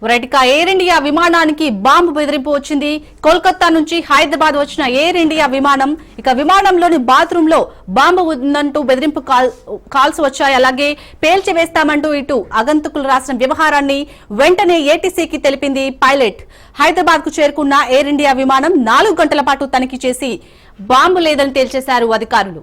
రైట్గా air India విమానానికి bomb బెదిరింపు వచ్చింది. కోల్కతా నుంచి హైదరాబాద్ వచ్చిన ఎయిర్ ఇండియా విమానం విమానంలోని బాత్రూమ్ లో బాంబు ఉందంటూ బెదిరింపు కాల్స్ వచ్చాయి. అలాగే పేల్చివేస్తామంటూ ఇటు అగంతకులు రాసిన వ్యవహారాన్ని వెంటనే ఏటీసీకి తెలిపింది పైలట్. హైదరాబాద్ కు చేరుకున్న ఎయిర్ ఇండియా విమానం 4 గంటల పాటు తనిఖీ చేసి బాంబు లేదని తేల్చేశారు అధికారులు.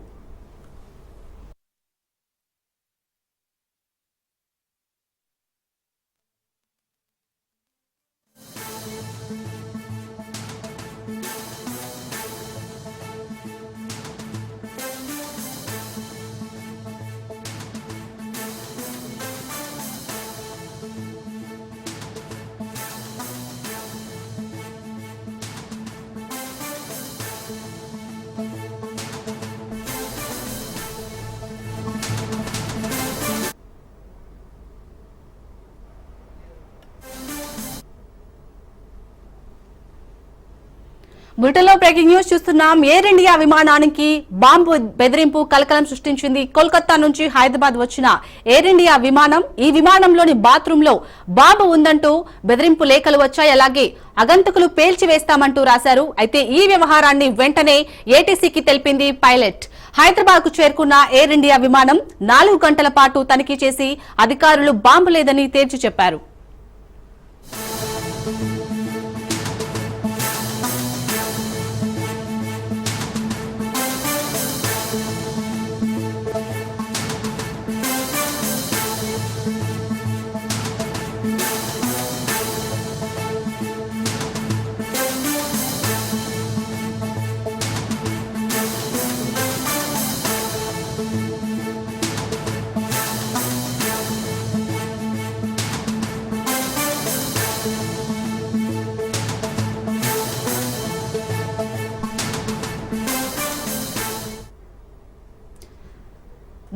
బ్రిటన్లో బ్రేకింగ్ న్యూస్ చూస్తున్నాం. ఎయిర్ ఇండియా విమానానికి బాంబు బెదిరింపు కలకలం సృష్టించింది. కోల్కతా నుంచి హైదరాబాద్ వచ్చిన ఎయిర్ ఇండియా విమానం ఈ విమానంలోని బాత్రూమ్ లో బాంబు ఉందంటూ బెదిరింపు లేఖలు వచ్చాయి. అలాగే అగంతకులు పేల్చివేస్తామంటూ రాశారు. అయితే ఈ వ్యవహారాన్ని వెంటనే ఏటీసీకి తెలిపింది పైలట్. హైదరాబాద్ కు చేరుకున్న ఎయిర్ ఇండియా విమానం 4 గంటల పాటు తనిఖీ చేసి అధికారులు బాంబు లేదని తేల్చి చెప్పారు.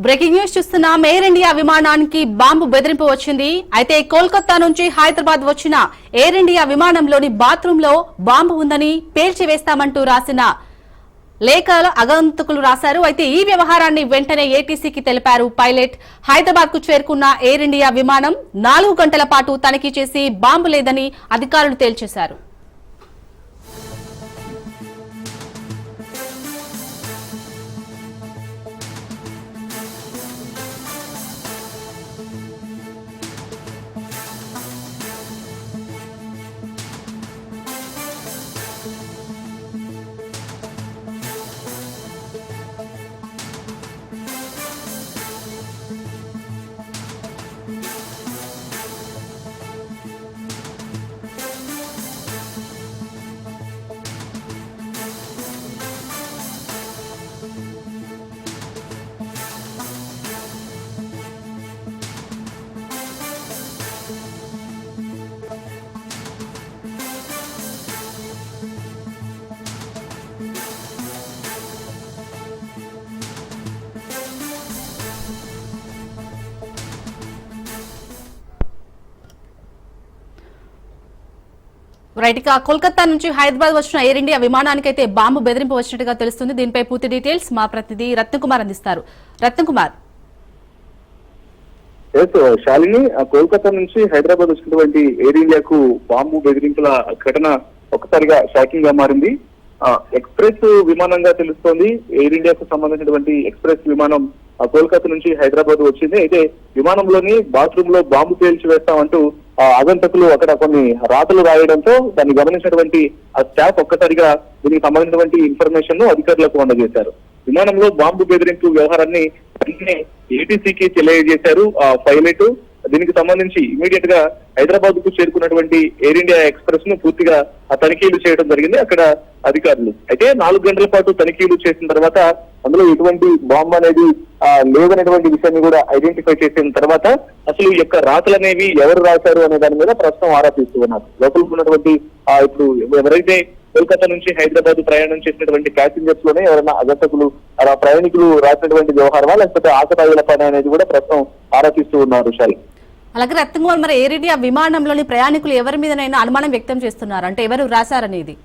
బ్రేకింగ్ న్యూస్ చూస్తున్నాం. ఎయిర్ ఇండియా విమానానికి బాంబు బెదిరింపు వచ్చింది. అయితే కోల్కతా నుంచి హైదరాబాద్ వచ్చిన ఎయిర్ ఇండియా విమానంలోని బాత్రూమ్ లో బాంబు ఉందని పేల్చివేస్తామంటూ రాసిన లేఖలు అగంతకులు రాశారు. అయితే ఈ వ్యవహారాన్ని వెంటనే ఏటీసీకి తెలిపారు పైలట్. హైదరాబాద్ కు చేరుకున్న ఎయిర్ ఇండియా విమానం 4 గంటల పాటు తనిఖీ చేసి బాంబు లేదని అధికారులు తేల్చేశారు. రైట్ గా కోల్కతా నుంచి హైదరాబాద్ వచ్చిన ఎయిర్ ఇండియా విమానానికి అయితే బాంబు బెదిరింపు వచ్చినట్టుగా తెలుస్తుంది. దీనిపై పూర్తి డీటెయిల్స్ మా ప్రతినిధి రత్నకుమార్ అందిస్తారు. రత్నకుమార్. శాలిని, కోల్కతా నుంచి హైదరాబాద్ వచ్చినటువంటి ఎయిర్ ఇండియాకు బాంబు బెదిరింపుల ఘటన ఒక్కసారిగా షాకింగ్ గా మారింది. ఎక్స్ప్రెస్ విమానంగా తెలుస్తోంది. ఎయిర్ ఇండియాకు సంబంధించినటువంటి ఎక్స్ప్రెస్ విమానం కోల్కతా నుంచి హైదరాబాద్ వచ్చింది. అయితే విమానంలోని బాత్రూమ్ లో బాంబు పేల్చి వేస్తామంటూ ఆగంతకులు అక్కడ కొన్ని రాతలు రాయడంతో దాన్ని గమనించినటువంటి ఆ స్టాఫ్ ఒక్కసారిగా దీనికి సంబంధించినటువంటి ఇన్ఫర్మేషన్ ను అధికారులకు అందజేశారు. విమానంలో బాంబు బెదిరింపు వ్యవహారాన్ని వెంటనే ఏటీసీకి తెలియజేశారు పైలట్. దీనికి సంబంధించి ఇమీడియట్ గా హైదరాబాద్ కు చేరుకున్నటువంటి ఎయిర్ ఇండియా ఎక్స్ప్రెస్ ను పూర్తిగా తనిఖీలు చేయడం జరిగింది అక్కడ అధికారులు. అయితే 4 గంటల పాటు తనిఖీలు చేసిన తర్వాత అందులో ఎటువంటి బాంబు అనేది లేదనేటువంటి విషయాన్ని కూడా ఐడెంటిఫై చేసిన తర్వాత అసలు ఈ యొక్క రాతలు అనేవి ఎవరు రాశారు అనే దాని మీద ప్రస్తుతం ఆరా తీస్తూ ఉన్నారు. లోపలికి ఉన్నటువంటి ఇప్పుడు ఎవరైతే కోల్కతా నుంచి హైదరాబాద్ ప్రయాణం చేసినటువంటి ప్యాసింజర్స్ లోనే ఎవరైనా అగంతకులు ప్రయాణికులు రాసినటువంటి వ్యవహారమా లేకపోతే ఆకతాయిల పని అనేది కూడా ప్రస్తుతం ఆరా తీస్తూ ఉన్నారు. విషయాలు అలాగే రత్నకుమార్, మరి ఎయిర్ ఇండియా విమానంలోని ప్రయాణికులు ఎవరి మీదనైనా అనుమానం వ్యక్తం చేస్తున్నారు అంటే ఎవరు రాశారనేది?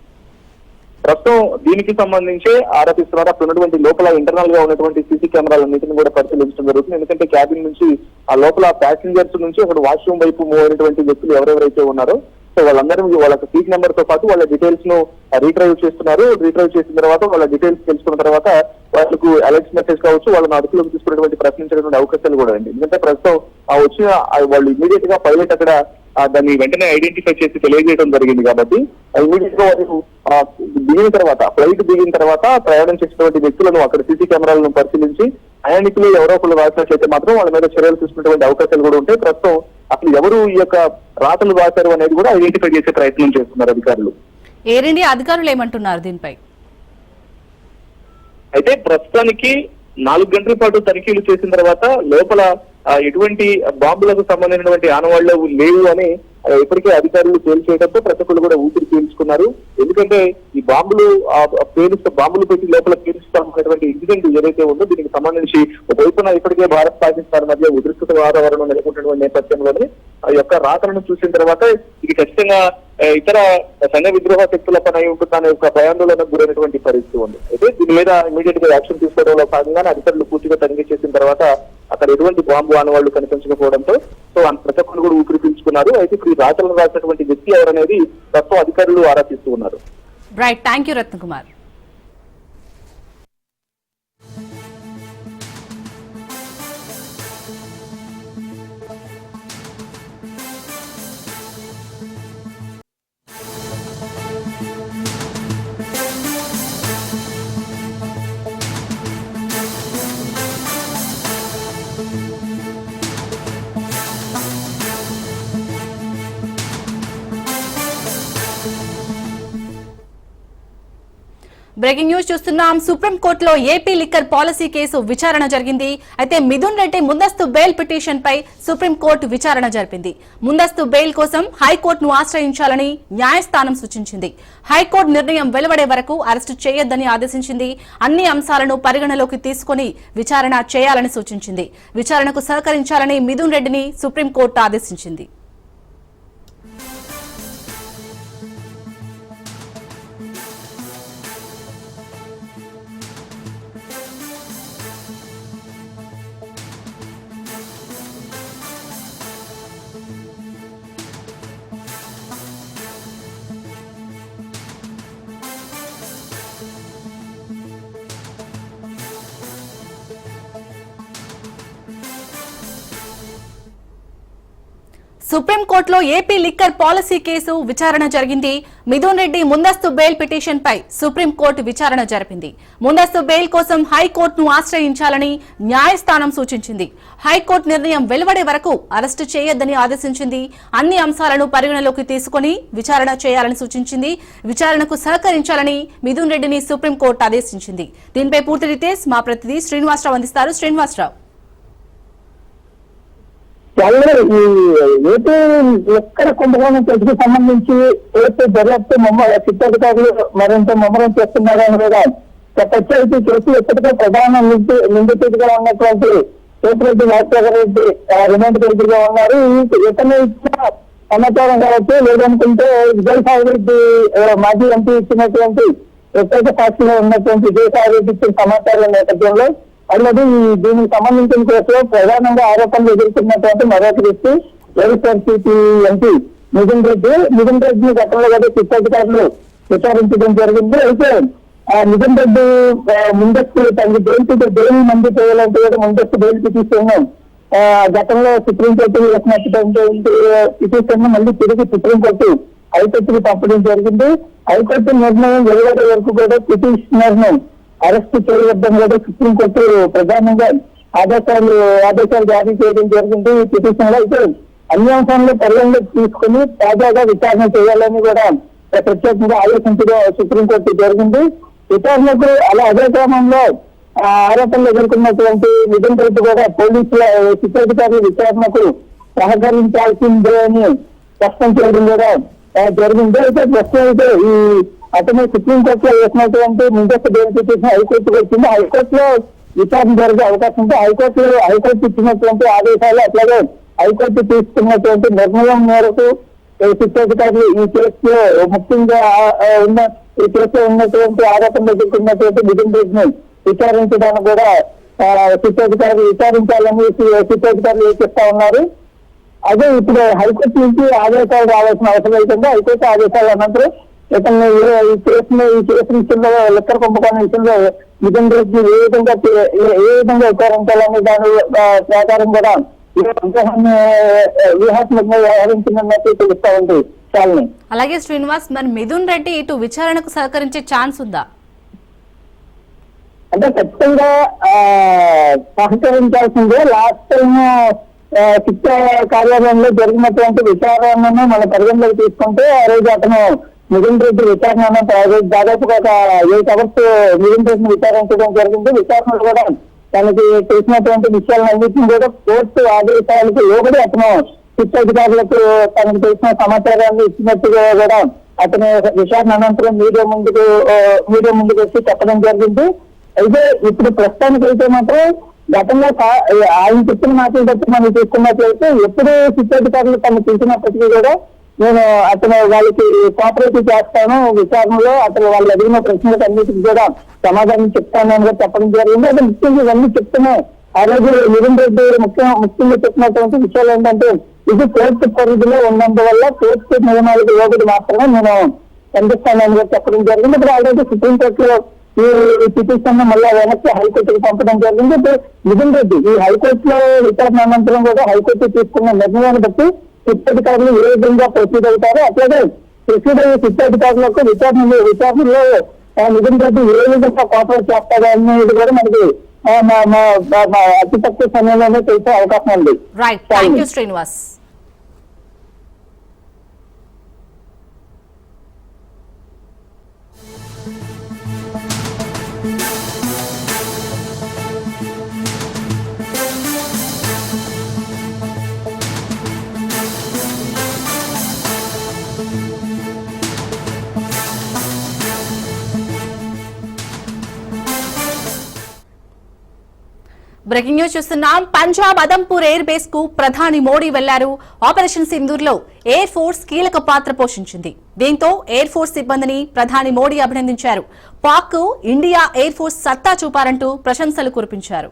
ప్రస్తుతం దీనికి సంబంధించి ఆరోపిస్తున్నారు. అక్కడ ఉన్నటువంటి లోపల ఇంటర్నల్ గా ఉన్నటువంటి సీసీ కెమెరాలన్నింటినీ కూడా పరిశీలించడం జరుగుతుంది. ఎందుకంటే క్యాబిన్ నుంచి ఆ లోపల ప్యాసింజర్స్ నుంచి అక్కడ వాష్రూమ్ వైపు మూవ్ అయినటువంటి వ్యక్తులు ఎవరెవరైతే ఉన్నారో సో వాళ్ళందరూ వాళ్ళ సీట్ నెంబర్ తో పాటు వాళ్ళ డీటెయిల్స్ ను రీట్రైవ్ చేస్తున్నారు. రీట్రైవ్ చేసిన తర్వాత వాళ్ళ డీటెయిల్స్ తెలుసుకున్న తర్వాత వాళ్ళకు అలర్ట్ మెసేజ్ కావచ్చు, వాళ్ళని అదుపులోకి తీసుకునేటువంటి ప్రశ్నించేటువంటి అవకాశాలు కూడా ఉంది. ఎందుకంటే ప్రస్తుతం వచ్చిన వాళ్ళు ఇమీడియట్ గా పైలట్ అక్కడ దాన్ని వెంటనే ఐడెంటిఫై చేసి తెలియజేయడం జరిగింది. కాబట్టి ఇమీడియట్ గా వాళ్ళు దిగిన తర్వాత ఫ్లైట్ దిగిన తర్వాత ప్రయాణం చేసినటువంటి వ్యక్తులను అక్కడ సీసీ కెమెరాలను పరిశీలించి ప్రయాణికులు ఎవరో ఒకళ్ళు రాసినట్లయితే మాత్రం వాళ్ళ మీద చర్యలు తీసుకునేటువంటి అవకాశాలు కూడా ఉంటాయి. ప్రస్తుతం అసలు ఎవరు ఈ యొక్క రాతలు రాశారు అనేది కూడా ఐడెంటిఫై చేసే ప్రయత్నం చేస్తున్నారు అధికారులు. ఎయిర్ ఇండియా అధికారులు ఏమంటున్నారు దీనిపై? అయితే ప్రస్తుతానికి 4 గంటల పాటు తనిఖీలు చేసిన తర్వాత లోపల ఎటువంటి బాంబులకు సంబంధించినటువంటి ఆనవాళ్లు లేవు అని ఇప్పటికే అధికారులు తేల్చేయడంతో ప్రతి ఒక్కరు కూడా ఊపిరి పీల్చుకున్నారు. ఎందుకంటే ఈ బాంబులు బాంబులు పెట్టి లోపల పీల్చుతామనేటువంటి ఇన్సిడెంట్ ఏదైతే ఉందో దీనికి సంబంధించి ఒకవైపున ఇప్పటికే భారత్ పాకిస్తాన్ మధ్య ఉద్రిక్తత వాతావరణం నెలకొంటున్న నేపథ్యంలోనే ఆ యొక్క రాతలను చూసిన తర్వాత ఇది ఖచ్చితంగా ఇతర సంఘ విద్రోహ శక్తుల పని అయి ఉంటుందనే ఒక భయాందోళనకు గురైనటువంటి పరిస్థితి ఉంది. అయితే దీని మీద ఇమీడియట్ గా యాక్షన్ తీసుకోవడంలో భాగంగానే అధికారులు పూర్తిగా తనిఖీ చేసిన తర్వాత అక్కడ ఎటువంటి బాంబు ఆనవాళ్లు కనిపించకపోవడంతో సో ప్రతి ఒక్కరు కూడా ఊపిరి పీల్చుకున్నారు. అయితే ఈ రాతలను రాసినటువంటి వ్యక్తి ఎవరనేది ప్రస్తుతం అధికారులు ఆరా తీస్తూ ఉన్నారు. Right, thank you Ratnakumar. Breaking news చూస్తున్నాం. సుప్రీంకోర్టులో ఏపీ లిక్కర్ పాలసీ కేసు విచారణ జరిగింది. అయితే మిథున్ రెడ్డి ముందస్తు బెయిల్ పిటిషన్ పై సుప్రీంకోర్టు విచారణ జరిపింది. ముందస్తు బెయిల్ కోసం హైకోర్టును ఆశ్రయించాలని న్యాయస్థానం సూచించింది. హైకోర్టు నిర్ణయం వెలువడే వరకు అరెస్టు చేయొద్దని ఆదేశించింది. అన్ని అంశాలను పరిగణలోకి తీసుకుని విచారణ చేయాలని సూచించింది. విచారణకు సహకరించాలని మిథున్ రెడ్డిని సుప్రీంకోర్టు ఆదేశించింది. సుప్రీంకోర్టులో ఏపీ లిక్కర్ పాలసీ కేసు విచారణ జరిగింది. మిథున్ రెడ్డి ముందస్తు బెయిల్ పిటిషన్ పై సుప్రీంకోర్టు విచారణ జరిపింది. ముందస్తు బెయిల్ కోసం హైకోర్టును ఆశ్రయించాలని న్యాయస్థానం సూచించింది. హైకోర్టు నిర్ణయం వెలువడే వరకు అరెస్టు చేయొద్దని ఆదేశించింది. అన్ని అంశాలను పరిగణలోకి తీసుకుని విచారణ చేయాలని సూచించింది. విచారణకు సహకరించాలని మిథున్ రెడ్డిని సుప్రీంకోర్టు ఆదేశించింది. దీనిపై పూర్తి డీటెయిల్స్ మా ప్రతినిధి శ్రీనివాసరావు అందిస్తారు. శ్రీనివాసరావు, ఈ ఏపీ ఎక్కడ కుంభకోణం కేసుకు సంబంధించి ఏపీ దర్యాప్తు చిత్తాధికారులు మరింత ముమ్మరం చేస్తున్నారని కూడా చెప్పొచ్చు. ఈ కేసు ఎప్పటికీ ప్రధాన నిందితుడిగా ఉన్నటువంటి ఏపీ రాజశేఖర రెడ్డి రిమాండ్ ఎదురుగా ఉన్నారు. ఇతను ఇచ్చిన సమాచారం కావచ్చు, లేదనుకుంటే విజయసాయి రెడ్డి మాజీ ఎంపీ ఇచ్చినటువంటి ప్రత్యేక సాక్షిలో ఉన్నటువంటి విజయసాయి రెడ్డి ఇచ్చిన సమాచారం నేపథ్యంలో అల్లది దీనికి సంబంధించిన కేసులో ప్రధానంగా ఆరోపణలు ఎదుర్కొన్నటువంటి మరొక వ్యక్తి వైఎస్ఆర్సీపీ ఎంపీ మిథున్ రెడ్డిని గతంలో కూడా చిత్తాధికారులు విచారించడం జరిగింది. అయితే మిథున్ రెడ్డి ముందస్తు తనకి బెయిల్ మంజూరు చేయాలంటే ముందస్తు బెయిల్ పిటిషన్ గతంలో సుప్రీంకోర్టు వేసినటువంటి పిటిషన్ మళ్ళీ తిరిగి సుప్రీంకోర్టు హైకోర్టుకు పంపడం జరిగింది. హైకోర్టు నిర్ణయం వెలువడే వరకు కూడా పిటిషనర్ ను అరెస్టు చేయవద్దని కూడా సుప్రీంకోర్టు ప్రధానంగా ఆదేశాలు జారీ చేయడం జరిగింది. ఈ పిటిషన్ లో అయితే అన్ని అంశాలను పరిగణలోకి తీసుకుని తాజాగా విచారణ చేయాలని కూడా ప్రత్యేకంగా ఆలోచించడం సుప్రీంకోర్టు జరిగింది. విచారణకు అదే క్రమంలో ఆరోపణలు ఎదుర్కొన్నటువంటి మిథున్ రెడ్డి కూడా పోలీసుల చిత్తాధికారుల విచారణకు సహకరించాల్సిందే అని స్పష్టం చేయడం కూడా జరిగింది. అయితే ప్రస్తుతం అయితే ఈ అతను సుప్రీంకోర్టులో వేసినటువంటి ముందస్తు బెయిల్ పిటిషన్ హైకోర్టుకు వచ్చింది. హైకోర్టులో విచారణ జరిగే అవకాశం ఉంది. హైకోర్టు ఇచ్చినటువంటి ఆదేశాలు అట్లాగే హైకోర్టు తీసుకున్నటువంటి నిర్ణయం మేరకు చిత్తాధికారులు ఈ కేసులో ముఖ్యంగా ఉన్న ఈ కేసులో ఉన్నటువంటి ఆరోపణలు ఎదుర్కొన్నటువంటి మిథున్ రెడ్డిని విచారించడానికి కూడా సిట్టాధికారులు విచారించాలని సిట్టాధికారులు యోచిస్తా ఉన్నారు. అదే ఇప్పుడు హైకోర్టు నుంచి ఆదేశాలు రావాల్సిన అవసరం అవుతుంది. హైకోర్టు ఆదేశాల అనంతరం ఇతన్ని ఈ కేసు విషయంలో లిక్కర్ కుంభకోణం విషయంలో మిథున్ రెడ్డి ఏ విధంగా విచారించాలని దాని ప్రకారం కూడా వ్యూహాత్మకంగా వ్యవహరించినట్టు తెలుస్తా ఉంది చాలని. అలాగే శ్రీనివాస్, మరి మిథున్ రెడ్డి ఇటు విచారణకు సహకరించే ఛాన్స్ ఉందా? అంటే ఖచ్చితంగా సహకరించాల్సిందే. లాస్ట్ టైం శిక్షా కార్యాలయంలో జరిగినటువంటి విచారణను మన పరిగణలోకి తీసుకుంటే ఆ రోజు అతను మిథున్ రెడ్డి విచారణ దాదాపుగా ఒక 8 hours మిథున్ రెడ్డిని విచారించడం జరిగింది. విచారణలో కూడా తనకి తెలిసినటువంటి విషయాలన్నింటినీ కూడా కోర్టు ఆదేశాలకు లోబడి అతను శిక్షాధికారులకు తనకు తెలిసిన సమాచారాన్ని ఇచ్చినట్టుగా కూడా అతను విచారణ అనంతరం మీడియా ముందుకు వచ్చి చెప్పడం జరిగింది. అయితే ఇప్పుడు ప్రస్తుతానికి అయితే మాత్రం గతంలో ఆయన చెప్పిన మాటలు బట్టి మనం చూసుకున్నట్లయితే ఎప్పుడు శిక్షాధికారులు తను పిలిచినప్పటికీ కూడా నేను అతను వాళ్ళకి కోఆపరేటివ్ చేస్తాను, విచారణలో అతను వాళ్ళు అడిగిన ప్రశ్నలకు అన్నిటికీ కూడా సమాధానం చెప్తాను అని చెప్పడం జరిగింది. అది ముఖ్యంగా ఇవన్నీ చెప్తున్నాయి. ఆ రోజు మిథున్ రెడ్డి ముఖ్యంగా చెప్పినటువంటి విషయాలు ఏంటంటే ఇది కోర్టు పరిధిలో ఉన్నందువల్ల కోర్టు నియమాలకు లోబడి మాత్రమే నేను కనిపిస్తానని కూడా చెప్పడం జరిగింది. ఇప్పుడు ఆల్రెడీ సుప్రీంకోర్టులో ఈ పిటిషన్ మళ్ళీ వెనక్కి హైకోర్టుకు పంపడం జరిగింది. ఇప్పుడు మిథున్ రెడ్డి ఈ హైకోర్టులో విచారణ అనంతరం కూడా హైకోర్టు తీసుకున్న నిర్ణయాన్ని బట్టి శిక్షాధికారులు ఏ విధంగా ప్రొసీడ్ అవుతారో అట్లాగే ప్రొసీడ్ అయ్యే శిక్షాధికారులకు విచారణలో మిథున్ రెడ్డి ఏ విధంగా కోఆపరేట్ చేస్తారో అనేది కూడా మనకి అతి తక్కువ సమయంలోనే తెలిసే అవకాశం ఉంది. Right, thank you Srinivas. Breaking news చూస్తున్నాం. పంజాబ్ అదంపూర్ ఎయిర్ బేస్ కు ప్రధాని మోడీ వెళ్లారు. ఆపరేషన్ సింధూర్ లో ఎయిర్ ఫోర్స్ కీలక పాత్ర పోషించింది. దీంతో ఎయిర్ ఫోర్స్ సిబ్బందిని ప్రధాని మోడీ అభినందించారు. పాక్ ఇండియా ఎయిర్ ఫోర్స్ సత్తా చూపారంటూ ప్రశంసలు కురిపించారు.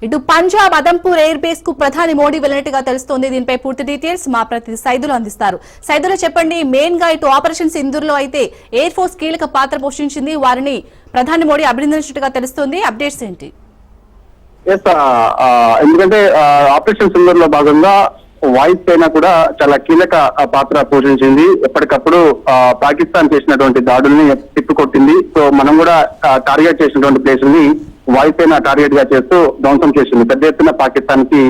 ఇటు పంజాబ్ అదంపూర్ ఎయిర్ బేస్ కు ప్రధాని మోడీ వెళ్లినట్టుగా తెలుస్తోంది. దీనిపై పూర్తి డీటెయిల్స్ మా ప్రతినిధి సైదులు అందిస్తారు. సైదులు చెప్పండి, మెయిన్ గా ఇటు ఆపరేషన్ సింధూర్ లో అయితే ఎయిర్ ఫోర్స్ కీలక పాత్ర పోషించింది. వారిని ప్రధాని మోడీ అభినందించినట్టుగా తెలుస్తోంది. అప్డేట్స్ ఏంటి? ఎందుకంటే ఆపరేషన్ సింధూర్ లో భాగంగా వాయుసేన కూడా చాలా కీలక పాత్ర పోషించింది. ఎప్పటికప్పుడు పాకిస్తాన్ చేసినటువంటి దాడుల్ని తిప్పికొట్టింది. సో మనం కూడా టార్గెట్ చేసినటువంటి ప్లేసుల్ని వాయుసేన టార్గెట్ గా చేస్తూ ధ్వంసం చేసింది. పెద్ద ఎత్తున పాకిస్తాన్ కి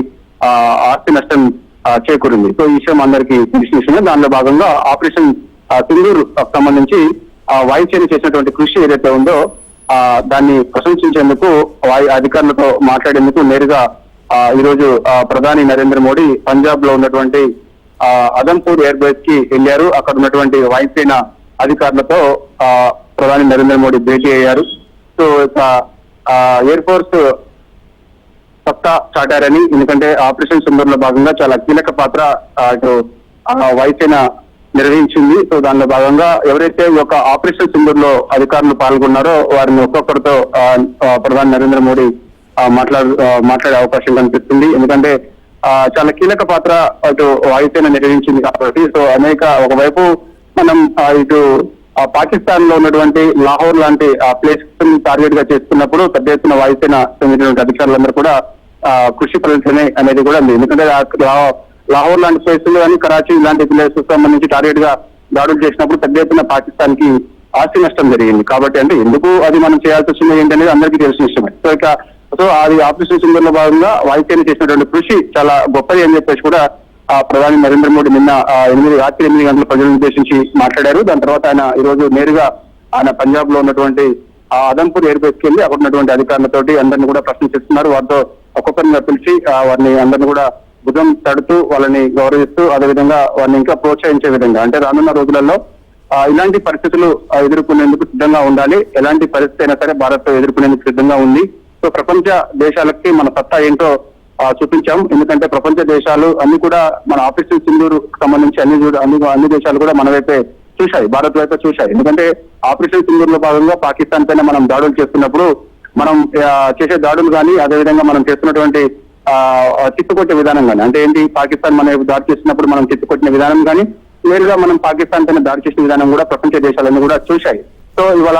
ఆస్తి నష్టం చేకూరింది. సో ఈ విషయం అందరికీ తెలిసిన విషయమే. దానిలో భాగంగా ఆపరేషన్ సింధూర్ సంబంధించి వాయుసేన చేసినటువంటి కృషి ఏదైతే ఉందో దాన్ని ప్రశంసించేందుకు వాయు అధికారులతో మాట్లాడేందుకు నేరుగా ఈ రోజు ప్రధాని నరేంద్ర మోడీ పంజాబ్ లో ఉన్నటువంటి అదంపూర్ ఎయిర్ బేస్ కి వెళ్లారు. అక్కడ ఉన్నటువంటి వాయుసేన అధికారులతో ప్రధాని నరేంద్ర మోడీ భేటీ అయ్యారు. సో ఎయిర్ ఫోర్స్ సత్తా చాటారని, ఎందుకంటే ఆపరేషన్ సింధూర్ లో భాగంగా చాలా కీలక పాత్ర ఇటు వాయుసేన నిర్వహించింది. సో దానిలో భాగంగా ఎవరైతే ఈ యొక్క ఆపరేషన్ సింధూర్ లో అధికారులు పాల్గొన్నారో వారిని ఒక్కొక్కరితో ప్రధాని నరేంద్ర మోడీ మాట్లాడే అవకాశం కనిపిస్తుంది. ఎందుకంటే చాలా కీలక పాత్ర అటు వాయుసేన నిర్వహించింది కాబట్టి. సో ఒకవైపు మనం ఇటు పాకిస్తాన్ లో ఉన్నటువంటి లాహోర్ లాంటి ప్లేస్ టార్గెట్ గా చేస్తున్నప్పుడు పెద్ద ఎత్తున వాయుసేన చెందినటువంటి అధికారులందరూ కూడా కృషి ఫలితమే అనేది కూడా ఉంది. ఎందుకంటే లాహోర్ లాంటి ప్లేసులు కానీ కరాచీ లాంటి ప్లేసెస్ సంబంధించి టార్గెట్ గా దాడులు చేసినప్పుడు పెద్ద ఎత్తున పాకిస్తాన్ కి ఆస్తి నష్టం జరిగింది. కాబట్టి అంటే ఎందుకు అది మనం చేయాల్సి వచ్చింది ఏంటనేది అందరికీ తెలిసిన విషయమే. సో అది ఆపరేషన్ సింధూర్ లో భాగంగా వాయుసేన చేసినటువంటి కృషి చాలా గొప్పది అని చెప్పేసి కూడా ప్రధాని నరేంద్ర మోడీ నిన్న రాత్రి 8 గంటల ప్రజలను ఉద్దేశించి మాట్లాడారు. దాని తర్వాత ఆయన ఈ రోజు నేరుగా ఆయన పంజాబ్ లో ఉన్నటువంటి అదంపూర్ ఎయిర్ బేస్ కి వెళ్ళి అక్కడ ఉన్నటువంటి అధికారులతోటి అందరినీ కూడా ప్రశ్నిస్తున్నారు. వారితో ఒక్కొక్కరిగా పిలిచి వారిని అందరినీ కూడా భుజం తడుతూ వాళ్ళని గౌరవిస్తూ అదేవిధంగా వారిని ఇంకా ప్రోత్సహించే విధంగా అంటే రానున్న రోజులలో ఇలాంటి పరిస్థితులు ఎదుర్కొనేందుకు సిద్ధంగా ఉండాలి. ఎలాంటి పరిస్థితి అయినా సరే భారత్ ఎదుర్కొనేందుకు సిద్ధంగా ఉంది. సో ప్రపంచ దేశాలకి మన సత్తా ఏంటో చూపించాం. ఎందుకంటే ప్రపంచ దేశాలు అన్ని కూడా మన ఆపరేషన్ సింధూర్ సంబంధించి అన్ని దేశాలు కూడా మన వైపే చూశాయి, భారత్ వైపే చూశాయి. ఎందుకంటే ఆపరేషన్ సింధూర్ లో భాగంగా పాకిస్తాన్ పైన మనం దాడులు చేస్తున్నప్పుడు మనం చేసే దాడులు కానీ అదేవిధంగా మనం చేస్తున్నటువంటి చిత్తుకొట్టే విధానం కానీ అంటే ఏంటి, పాకిస్తాన్ మన వైపు దాడి చేసినప్పుడు మనం చిత్తుకొట్టిన విధానం కానీ నేరుగా మనం పాకిస్తాన్ పైన దాడి చేసిన విధానం కూడా ప్రపంచ దేశాలన్నీ కూడా చూశాయి. సో ఇవాళ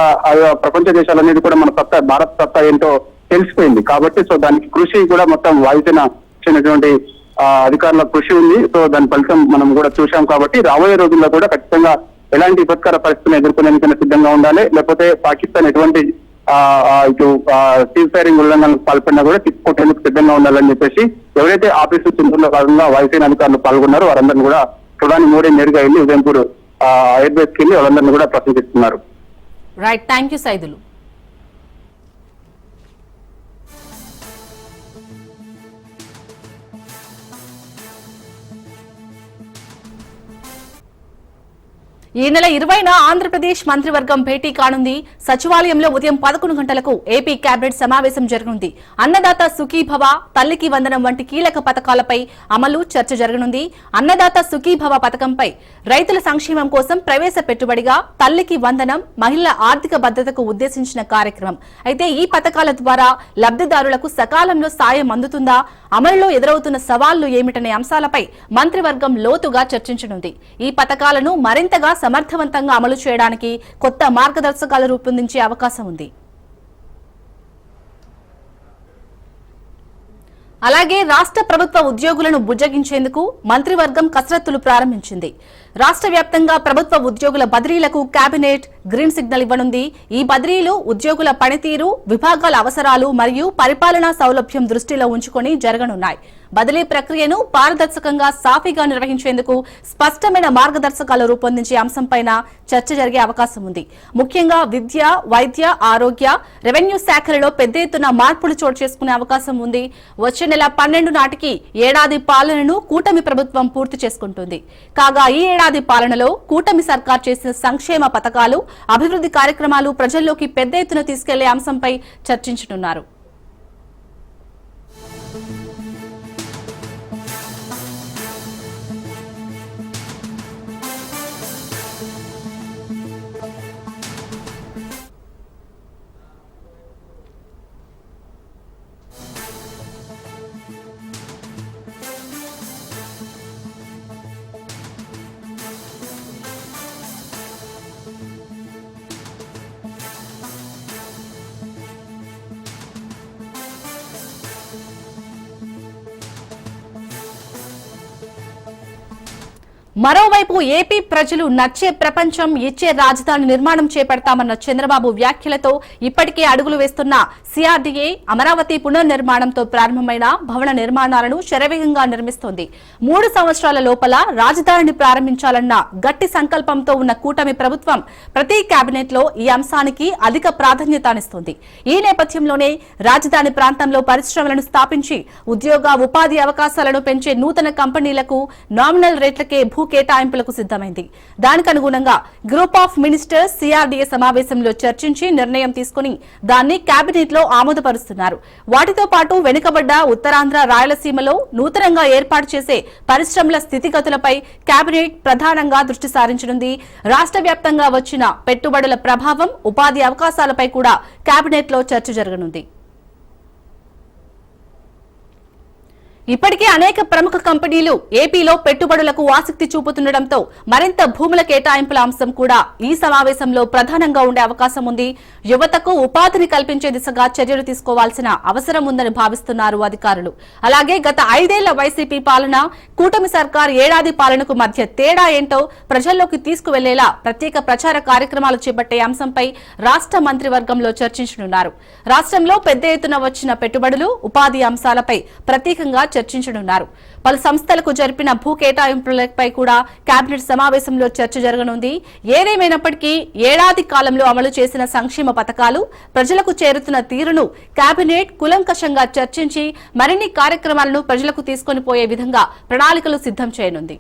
ప్రపంచ దేశాలనేది కూడా మన సత్తా, భారత్ సత్తా ఏంటో తెలిసిపోయింది. కాబట్టి సో దానికి కృషి కూడా మొత్తం వాయుసేన చెందినటువంటి అధికారుల కృషి ఉంది. సో దాని ఫలితం మనం కూడా చూశాం. కాబట్టి రాబోయే రోజుల్లో కూడా ఖచ్చితంగా ఎలాంటి విపత్కర పరిస్థితిని ఎదుర్కొనేందుకు సిద్ధంగా ఉండాలి. లేకపోతే పాకిస్తాన్ ఎటువంటి ఇటు సీజ్ ఫైరింగ్ ఉల్లంఘనకు పాల్పడినా కూడా తిప్పుకొట్టేందుకు సిద్ధంగా ఉండాలని చెప్పేసి ఎవరైతే ఆపరేషన్ సింధూర్లో భాగంగా వాయుసేన అధికారులు పాల్గొన్నారో వారందరినీ కూడా ప్రధాని మోడీ నేరుగా వెళ్ళి ఉదయంపూర్ ఎయిర్ బేస్ కి వెళ్ళి వాళ్ళందరినీ కూడా ప్రశంసిస్తున్నారు. Right, thank you Saidulu. ఈ నెల 20న ఆంధ్రప్రదేశ్ మంత్రివర్గం భేటీ కానుంది. సచివాలయంలో ఉదయం 11 గంటలకు ఏపీ కేబినెట్ సమావేశం జరగనుంది. అన్నదాత సుఖీభవ, తల్లికి వందనం వంటి కీలక పథకాలపై అమలు చర్చ జరగనుంది. అన్నదాత సుఖీభవ పథకంపై రైతుల సంక్షేమం కోసం ప్రవేశ పెట్టుబడిగా తల్లికి వందనం మహిళల ఆర్థిక భద్రతకు ఉద్దేశించిన కార్యక్రమం. అయితే ఈ పథకాల ద్వారా లబ్ధిదారులకు సకాలంలో సాయం అందుతుందా, అమలులో ఎదురవుతున్న సవాళ్లు ఏమిటనే అంశాలపై మంత్రివర్గం లోతుగా చర్చించనుంది. ఈ పథకాలను మరింతగా సమర్థవంతంగా అమలు చేయడానికి కొత్త మార్గదర్శకాలు రూపొందించే అవకాశం ఉంది. అలాగే రాష్ట్ర ప్రభుత్వ ఉద్యోగులను బుజ్జగించేందుకు మంత్రివర్గం కసరత్తులు ప్రారంభించింది. రాష్ట్ర వ్యాప్తంగా ప్రభుత్వ ఉద్యోగుల బదిలీలకు కేబినెట్ గ్రీన్ సిగ్నల్ ఇవ్వనుంది. ఈ బదిలీలు ఉద్యోగుల పనితీరు, విభాగాల అవసరాలు మరియు పరిపాలనా సౌలభ్యం దృష్టిలో ఉంచుకొని జరగనున్నాయి. బదిలీ ప్రక్రియను పారదర్శకంగా సాఫీగా నిర్వహించేందుకు స్పష్టమైన మార్గదర్శకాలు రూపొందించే అంశంపైన చర్చ జరిగే అవకాశం ఉంది. ముఖ్యంగా విద్య, వైద్య, ఆరోగ్య, రెవెన్యూ శాఖలలో పెద్ద ఎత్తున మార్పులు చోటు చేసుకునే అవకాశం ఉంది. వచ్చే నెల 12 నాటికి ఏడాది పాలనను కూటమి ప్రభుత్వం పూర్తి చేసుకుంటుంది. కాగా ఈ ఏడాది పాలనలో కూటమి సర్కార్ చేసిన సంక్షేమ పథకాలు, అభివృద్ధి కార్యక్రమాలు ప్రజల్లోకి పెద్ద ఎత్తున తీసుకెళ్లే అంశంపై చర్చించనున్నారు. మరోవైపు ఏపీ ప్రజలు నచ్చే ప్రపంచం ఇచ్చే రాజధాని నిర్మాణం చేపడతామన్న చంద్రబాబు వ్యాఖ్యలతో ఇప్పటికే అడుగులు వేస్తున్న సిఆర్డీఏ అమరావతి పునర్నిర్మాణంతో ప్రారంభమైన భవన నిర్మాణాలను శరవేగంగా నిర్మిస్తోంది. 3 సంవత్సరాల లోపల రాజధానిని ప్రారంభించాలన్న గట్టి సంకల్పంతో ఉన్న కూటమి ప్రభుత్వం ప్రతి కేబినెట్ లో ఈ అంశానికి అధిక ప్రాధాన్యతనిస్తోంది. ఈ నేపథ్యంలోనే రాజధాని ప్రాంతంలో పరిశ్రమలను స్థాపించి ఉద్యోగ ఉపాధి అవకాశాలను పెంచే నూతన కంపెనీలకు నామినల్ రేట్లకే భూ కేటాయింపులకు సిద్ధమైంది. దానికి అనుగుణంగా గ్రూప్ ఆఫ్ మినిస్టర్స్ సిఆర్డీఏ సమావేశంలో చర్చించి నిర్ణయం తీసుకుని దాన్ని కేబినెట్ లో ఆమోదపరుస్తున్నారు. వాటితో పాటు వెనుకబడ్డ ఉత్తరాంధ్ర, రాయలసీమలో నూతనంగా ఏర్పాటు చేసే పరిశ్రమల స్థితిగతులపై కేబినెట్ ప్రధానంగా దృష్టి సారించనుంది. రాష్ట్ర వ్యాప్తంగా వచ్చిన పెట్టుబడుల ప్రభావం, ఉపాధి అవకాశాలపై కూడా కేబినెట్ లో చర్చ జరగనుంది. ఇప్పటికే అనేక ప్రముఖ కంపెనీలు ఏపీలో పెట్టుబడులకు ఆసక్తి చూపుతుండటంతో మరింత భూముల కేటాయింపుల అంశం కూడా ఈ సమావేశంలో ప్రధానంగా ఉండే అవకాశం ఉంది. యువతకు ఉపాధిని కల్పించే దిశగా చర్యలు తీసుకోవాల్సిన అవసరం ఉందని భావిస్తున్నారు అధికారులు. అలాగే గత 5 ఏళ్ల వైసీపీ పాలన, కూటమి సర్కార్ ఏడాది పాలనకు మధ్య తేడా ఏంటో ప్రజల్లోకి తీసుకువెళ్లేలా ప్రత్యేక ప్రచార కార్యక్రమాలు చేపట్టే అంశంపై రాష్ట్ర మంత్రివర్గంలో చర్చించనున్నారు. రాష్ట్రంలో పెద్ద ఎత్తున వచ్చిన పెట్టుబడులు, ఉపాధి అంశాలపై ప్రత్యేకంగా చర్చించనున్నారు. పలు సంస్థలకు జరిపిన భూ కేటాయింపులపై కూడా కేబినెట్ సమావేశంలో చర్చ జరగనుంది. ఏదేమైనప్పటికీ ఏడాది కాలంలో అమలు చేసిన సంక్షేమ పథకాలు, ప్రజలకు చేరుతున్న తీరును కేబినెట్ కులంకషంగా చర్చించి మరిన్ని కార్యక్రమాలను ప్రజలకు తీసుకొని పోయే విధంగా ప్రణాళికలు సిద్ధం చేయనుంది.